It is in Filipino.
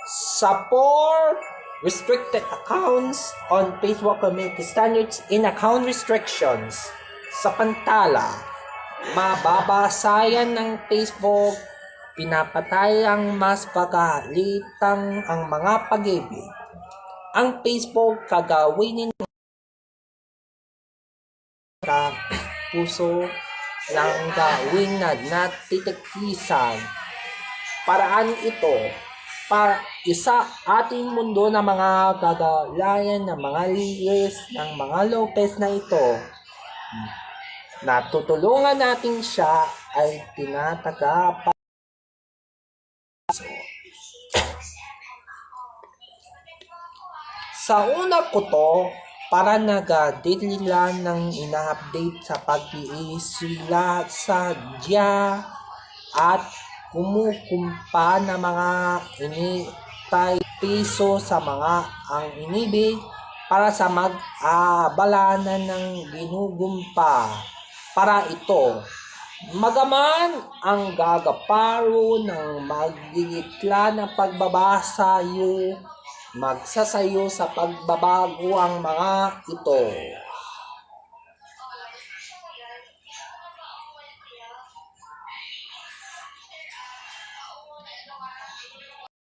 Sa 4 restricted accounts on Facebook Community Standards in Account Restrictions sa Pantala, mababasayan ng Facebook, pinapatay ang mas pagalitang ang mga pag-ibig. Ang Facebook kagawin ng puso lang gawin na natitikisan. Paraan ito para isa ating mundo ng mga kagalayan ng mga lilis ng mga Lopez na ito. Natutulungan natin siya ay tinatagapa. Sa una ko to, para nagadila ng ina-update sa pag-iisila sa dya at kumukumpa na mga initay piso sa mga ang inibig para sa mag-abalanan ng ginugumpa. Para ito, magaman ang gagaparo ng magigitla ng pagbabasayo, magsasayo sa pagbabago ang mga ito.